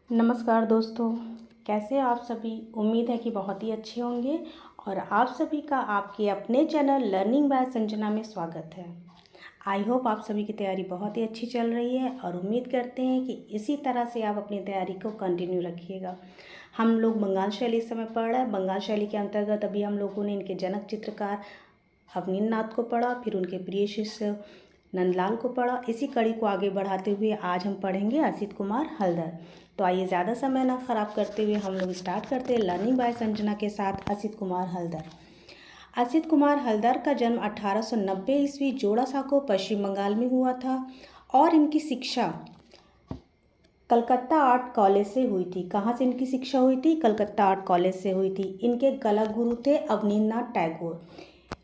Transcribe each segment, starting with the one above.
नमस्कार दोस्तों, कैसे आप सभी। उम्मीद है कि बहुत ही अच्छे होंगे और आप सभी का आपके अपने चैनल लर्निंग बाय संजना में स्वागत है। आई होप आप सभी की तैयारी बहुत ही अच्छी चल रही है और उम्मीद करते हैं कि इसी तरह से आप अपनी तैयारी को कंटिन्यू रखिएगा। हम लोग बंगाल शैली इस समय पढ़ रहे हैं। बंगाल शैली के अंतर्गत अभी हम लोगों ने इनके जनक चित्रकार अवनींद्रनाथ को पढ़ा, फिर उनके प्रिय शिष्य नंदलाल को पढ़ा। इसी कड़ी को आगे बढ़ाते हुए आज हम पढ़ेंगे असित कुमार हलदर। तो आइए ज़्यादा समय ना खराब करते हुए हम लोग स्टार्ट करते हैं लर्निंग बाय संजना के साथ असित कुमार हलदर। असित कुमार हलदर का जन्म 1890 ईस्वी जोड़ासांको पश्चिम बंगाल में हुआ था और इनकी शिक्षा कलकत्ता आर्ट कॉलेज से हुई थी। कहाँ से इनकी शिक्षा हुई थी? कलकत्ता आर्ट कॉलेज से हुई थी। इनके कला गुरु थे अवनींद्रनाथ टैगोर।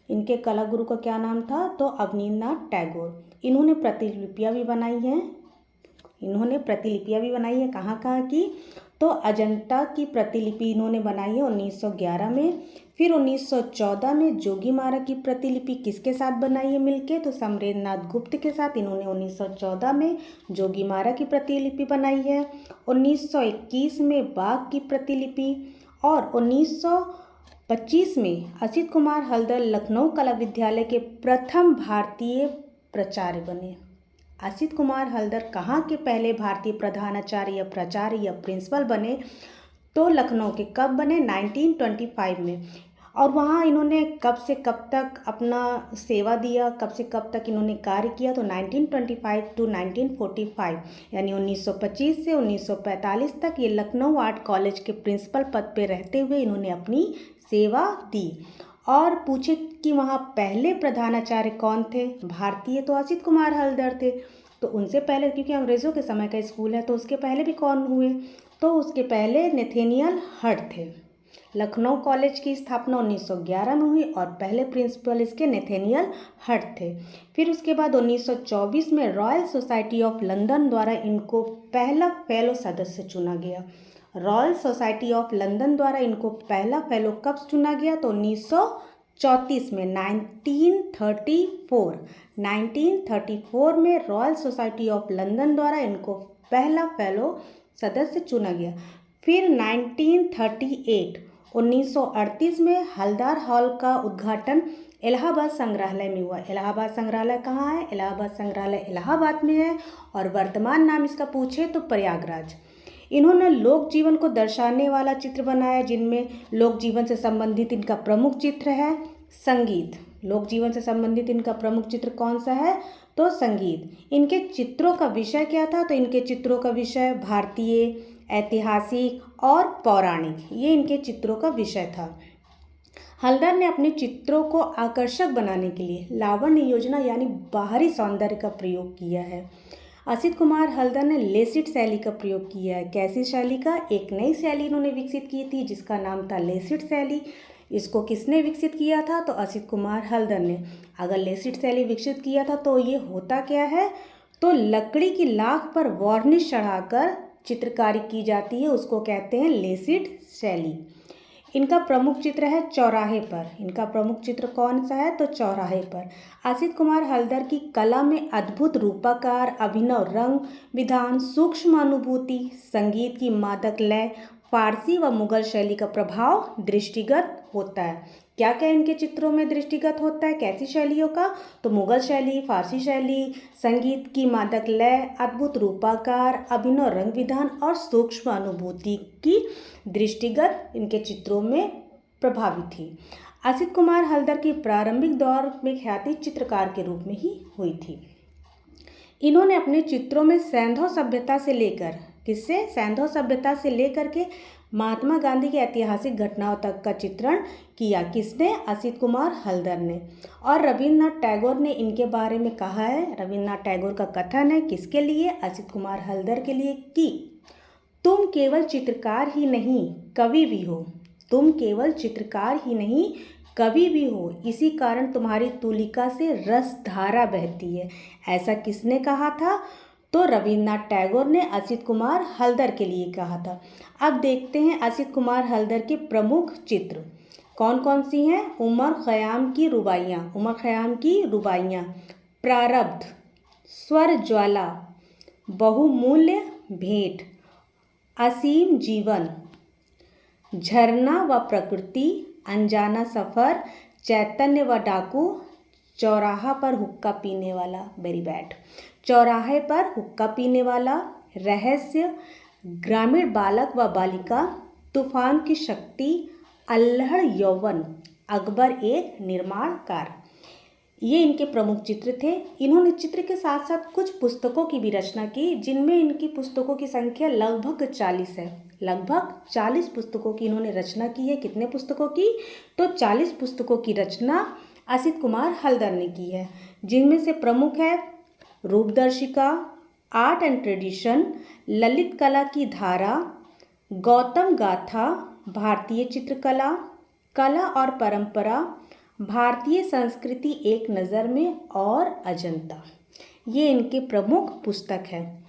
इनके कला गुरु का क्या नाम था? तो अवनींद्रनाथ टैगोर। इन्होंने प्रतिलिपियाँ भी बनाई हैं। कहाँ कहाँ की? तो अजंता की प्रतिलिपि इन्होंने बनाई है 1911 में। फिर 1914 में जोगीमारा की प्रतिलिपि किसके साथ बनाई है मिलके? तो समरेंद्रनाथ गुप्त के साथ इन्होंने 1914 में जोगीमारा की प्रतिलिपि बनाई है। 1921 में बाघ की प्रतिलिपि और 1925 में असित कुमार हलदर लखनऊ कला विद्यालय के प्रथम भारतीय प्राचार्य बने। असित कुमार हलदर कहाँ के पहले भारतीय प्रधानाचार्य या प्राचार्य या प्रिंसिपल बने? तो लखनऊ के। कब बने? 1925 में। और वहाँ इन्होंने कब से कब तक अपना सेवा दिया, कब से कब तक इन्होंने कार्य किया? तो 1925 टू 1945 यानी 1925 से 1945 तक ये लखनऊ आर्ट कॉलेज के प्रिंसिपल पद पे रहते हुए इन्होंने अपनी सेवा दी। और पूछे कि वहाँ पहले प्रधानाचार्य कौन थे? भारतीय तो असित कुमार हलदर थे। तो उनसे पहले, क्योंकि अंग्रेज़ों के समय का स्कूल है, तो उसके पहले भी कौन हुए? तो उसके पहले नेथेनियल हट थे। लखनऊ कॉलेज की स्थापना 1911 में हुई और पहले प्रिंसिपल इसके नेथेनियल हट थे। फिर उसके बाद 1924 में रॉयल सोसाइटी ऑफ लंदन द्वारा इनको पहला फेलो सदस्य चुना गया। रॉयल सोसाइटी ऑफ लंदन द्वारा इनको पहला फेलो कब चुना गया? तो 1934 में 1934 में रॉयल सोसाइटी ऑफ लंदन द्वारा इनको पहला फेलो सदस्य चुना गया। फिर 1938 में हलदर हॉल का उद्घाटन इलाहाबाद संग्रहालय में हुआ। इलाहाबाद संग्रहालय कहाँ है? इलाहाबाद संग्रहालय इलाहाबाद में है और वर्तमान नाम इसका पूछे तो प्रयागराज। इन्होंने लोक जीवन को दर्शाने वाला चित्र बनाया, जिनमें लोक जीवन से संबंधित इनका प्रमुख चित्र है संगीत। लोक जीवन से संबंधित इनका प्रमुख चित्र कौन सा है? तो संगीत। इनके चित्रों का विषय क्या था? तो इनके चित्रों का विषय भारतीय, ऐतिहासिक और पौराणिक, ये इनके चित्रों का विषय था। हलदर ने अपने चित्रों को आकर्षक बनाने के लिए लावण्य योजना यानी बाहरी सौंदर्य का प्रयोग किया है। असित कुमार हलदर ने लेसिट शैली का प्रयोग किया है। कैसी शैली का? एक नई शैली इन्होंने विकसित की थी जिसका नाम था लेसिट शैली। इसको किसने विकसित किया था? तो असित कुमार हलदर ने। अगर लेसिट शैली विकसित किया था तो ये होता क्या है? तो लकड़ी की लाख पर वार्निश चढ़ाकर चित्रकारी की जाती है, उसको कहते हैं लेसिट शैली। इनका प्रमुख चित्र है चौराहे पर। इनका प्रमुख चित्र कौन सा है? तो चौराहे पर। असित कुमार हलदर की कला में अद्भुत रूपाकार, अभिनव रंग विधान, सूक्ष्म अनुभूति, संगीत की मादक लय, फारसी व मुगल शैली का प्रभाव दृष्टिगत होता है। क्या क्या इनके चित्रों में दृष्टिगत होता है? कैसी शैलियों का? तो मुगल शैली, फारसी शैली, संगीत की मादक लय, अद्भुत रूपाकार, अभिनव रंग विधान और सूक्ष्म अनुभूति की दृष्टिगत इनके चित्रों में प्रभावित थी। असित कुमार हलदर की प्रारंभिक दौर में ख्याति चित्रकार के रूप में ही हुई थी। इन्होंने अपने चित्रों में सैंधव सभ्यता से लेकर सैंधव सभ्यता से लेकर के महात्मा गांधी की ऐतिहासिक घटनाओं तक का चित्रण किया। किसने? असित कुमार हलदर ने। और रविन्द्रनाथ टैगोर ने इनके बारे में कहा है, रविन्द्रनाथ टैगोर का कथन है किसके लिए? असित कुमार हलदर के लिए कि तुम केवल चित्रकार ही नहीं कवि भी हो। तुम केवल चित्रकार ही नहीं कवि भी हो, इसी कारण तुम्हारी तुलिका से रस धारा बहती है। ऐसा किसने कहा था? तो रविन्द्रनाथ टैगोर ने असित कुमार हलदर के लिए कहा था। अब देखते हैं असित कुमार हलदर के प्रमुख चित्र कौन कौन सी हैं। उमर ख़याम की रुबाइयाँ, प्रारब्ध, स्वर ज्वाला, बहुमूल्य भेंट, असीम जीवन, झरना व प्रकृति, अनजाना सफ़र, चैतन्य व डाकू, चौराहा पर हुक्का पीने वाला, वेरी बैड, चौराहे पर हुक्का पीने वाला, रहस्य, ग्रामीण बालक व बालिका, तूफान की शक्ति, अल्हड़ यौवन, अकबर एक निर्माणकार। ये इनके प्रमुख चित्र थे। इन्होंने चित्र के साथ साथ कुछ पुस्तकों की भी रचना की, जिनमें इनकी पुस्तकों की संख्या लगभग 40 है। लगभग 40 पुस्तकों की इन्होंने रचना की है। कितने पुस्तकों की? तो 40 पुस्तकों की रचना असित कुमार हलदर ने की है, जिनमें से प्रमुख है रूपदर्शिका, आर्ट एंड ट्रेडिशन, ललित कला की धारा, गौतम गाथा, भारतीय चित्रकला, कला और परंपरा, भारतीय संस्कृति एक नज़र में और अजंता। ये इनके प्रमुख पुस्तक है।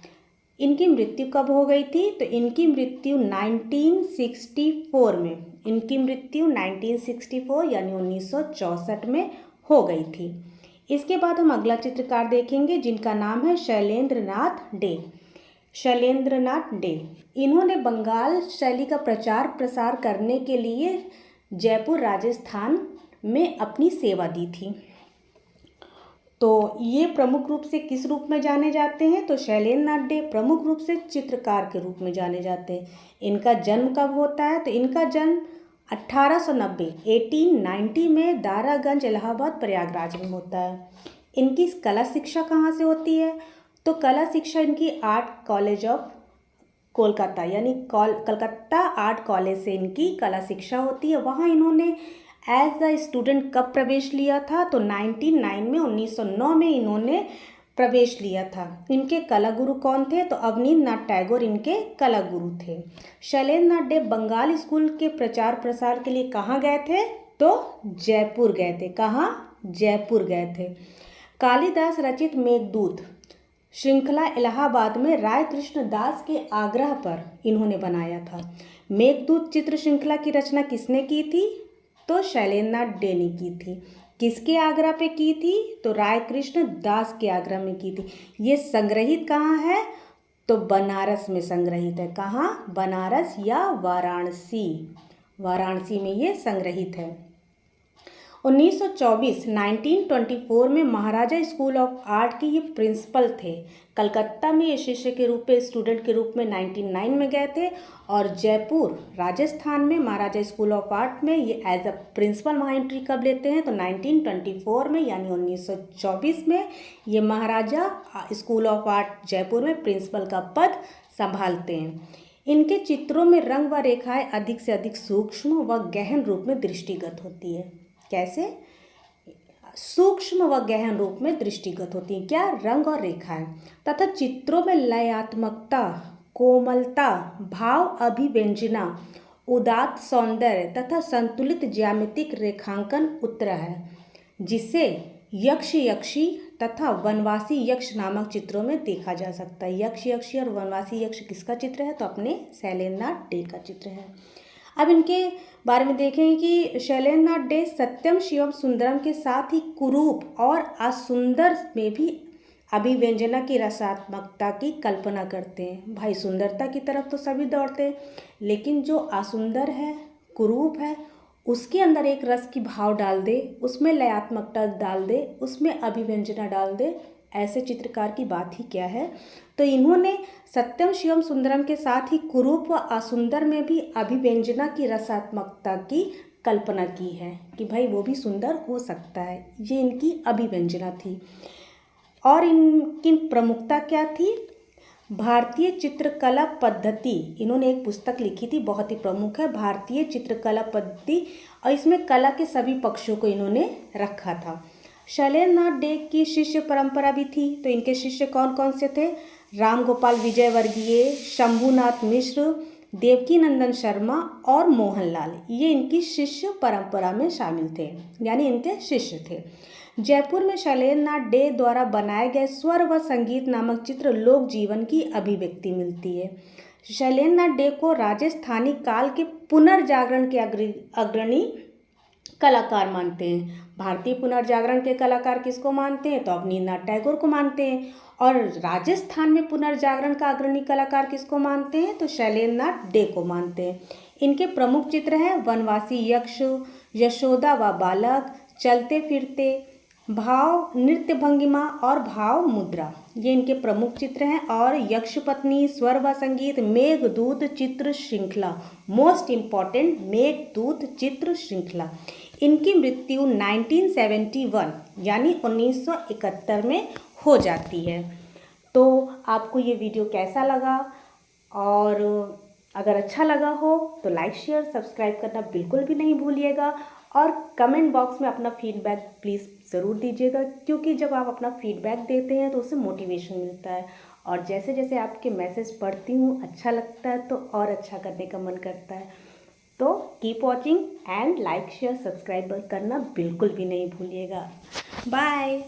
इनकी मृत्यु कब हो गई थी? तो इनकी मृत्यु 1964 में, इनकी मृत्यु 1964 यानी 1964 में हो गई थी। इसके बाद हम अगला चित्रकार देखेंगे, जिनका नाम है शैलेंद्र नाथ डे। शैलेंद्र नाथ डे, इन्होंने बंगाल शैली का प्रचार प्रसार करने के लिए जयपुर राजस्थान में अपनी सेवा दी थी। तो ये प्रमुख रूप से किस रूप में जाने जाते हैं? तो शैलेंद्र नाथ डे प्रमुख रूप से चित्रकार के रूप में जाने जाते हैं। इनका जन्म कब होता है? तो इनका जन्म 1890 में दारागंज, इलाहाबाद, प्रयागराज में होता है। इनकी कला शिक्षा कहाँ से होती है? तो कला शिक्षा इनकी आर्ट कॉलेज ऑफ कोलकाता यानी कलकत्ता आर्ट कॉलेज से इनकी कला शिक्षा होती है। वहाँ इन्होंने एज अ स्टूडेंट कब प्रवेश लिया था? तो 1909 में इन्होंने प्रवेश लिया था। इनके कला गुरु कौन थे? तो अवनींद्रनाथ टैगोर इनके कला गुरु थे। शैलेंद्र नाथ डे बंगाल स्कूल के प्रचार प्रसार के लिए कहाँ गए थे? तो जयपुर गए थे। कहाँ? जयपुर गए थे। कालिदास रचित मेघदूत श्रृंखला इलाहाबाद में राय कृष्ण दास के आग्रह पर इन्होंने बनाया था। मेघदूत चित्र श्रृंखला की रचना किसने की थी? तो शैलेंद्र नाथ डे ने की थी। किसके आग्रह पे की थी? तो राय कृष्ण दास के आग्रह में की थी। ये संग्रहित कहाँ है? तो बनारस में संग्रहित है। कहाँ? बनारस या वाराणसी, वाराणसी में ये संग्रहित है। 1924 में महाराजा स्कूल ऑफ आर्ट के ये प्रिंसिपल थे। कलकत्ता में ये शिष्य के रूप में, स्टूडेंट के रूप में 1909 में गए थे, और जयपुर राजस्थान में महाराजा स्कूल ऑफ आर्ट में ये एज अ प्रिंसिपल वहाँ एंट्री कब लेते हैं? तो 1924 में यानी 1924 में ये महाराजा स्कूल ऑफ आर्ट जयपुर में प्रिंसिपल का पद संभालते हैं। इनके चित्रों में रंग व रेखाएं अधिक से अधिक सूक्ष्म व गहन रूप में दृष्टिगत होती है। कैसे? सूक्ष्म व गहन रूप में दृष्टिगत होती हैं। क्या? रंग और रेखाएं। तथा चित्रों में लयात्मकता, कोमलता, भाव अभिव्यंजना, उदात्त सौंदर्य तथा संतुलित ज्यामितिक रेखांकन उतर है, जिसे यक्ष यक्षी तथा वनवासी यक्ष नामक चित्रों में देखा जा सकता है। यक्ष यक्षी और वनवासी यक्ष किसका चित्र है? तो अपने शैलेंद्र नाथ डे का चित्र है। अब इनके बारे में देखेंगे कि शैलेंद्र नाथ डे सत्यम शिवम सुंदरम के साथ ही कुरूप और असुंदर में भी अभिव्यंजना की रसात्मकता की कल्पना करते हैं। भाई सुंदरता की तरफ तो सभी दौड़ते हैं, लेकिन जो असुंदर है, कुरूप है, उसके अंदर एक रस की भाव डाल दे, उसमें लयात्मकता डाल दे, उसमें अभिव्यंजना डाल दे, ऐसे चित्रकार की बात ही क्या है। तो इन्होंने सत्यम शिवम सुंदरम के साथ ही कुरूप व असुंदर में भी अभिव्यंजना की रसात्मकता की कल्पना की है कि भाई वो भी सुंदर हो सकता है। ये इनकी अभिव्यंजना थी। और इनकी प्रमुखता क्या थी? भारतीय चित्रकला पद्धति, इन्होंने एक पुस्तक लिखी थी, बहुत ही प्रमुख है, भारतीय चित्रकला पद्धति, और इसमें कला के सभी पक्षों को इन्होंने रखा था। शैलेंद्र नाथ डे की शिष्य परंपरा भी थी। तो इनके शिष्य कौन कौन से थे? राम गोपाल विजयवर्गीय, शंभुनाथ मिश्र, देवकी नंदन शर्मा और मोहनलाल, ये इनकी शिष्य परंपरा में शामिल थे, यानी इनके शिष्य थे। जयपुर में शैलेंद्र नाथ डे द्वारा बनाए गए स्वर व संगीत नामक चित्र लोक जीवन की अभिव्यक्ति मिलती है। शैलेंद्र नाथ डे को राजस्थानी काल के पुनर्जागरण के अग्रणी कलाकार मानते हैं। भारतीय पुनर्जागरण के कलाकार किसको मानते हैं? तो अवनींद्रनाथ टैगोर को मानते हैं। और राजस्थान में पुनर्जागरण का अग्रणी कलाकार किसको मानते हैं? तो शैलेंद्रनाथ डे को मानते हैं। इनके प्रमुख चित्र हैं वनवासी यक्ष, यशोदा व बालक, चलते फिरते, भाव नृत्य भंगिमा और भाव मुद्रा, ये इनके प्रमुख चित्र हैं। और यक्ष पत्नी, स्वर व संगीत, मेघदूत चित्र श्रृंखला, मोस्ट इम्पॉर्टेंट मेघदूत चित्र श्रृंखला। इनकी मृत्यु 1971 यानी 1971 में हो जाती है। तो आपको ये वीडियो कैसा लगा? और अगर अच्छा लगा हो तो लाइक शेयर सब्सक्राइब करना बिल्कुल भी नहीं भूलिएगा। और कमेंट बॉक्स में अपना फीडबैक प्लीज़ ज़रूर दीजिएगा, क्योंकि जब आप अपना फीडबैक देते हैं तो उससे मोटिवेशन मिलता है। और जैसे जैसे आपके मैसेज पढ़ती हूँ अच्छा लगता है तो और अच्छा करने का मन करता है। तो keep watching and like share subscribe करना बिल्कुल भी नहीं भूलिएगा। बाय।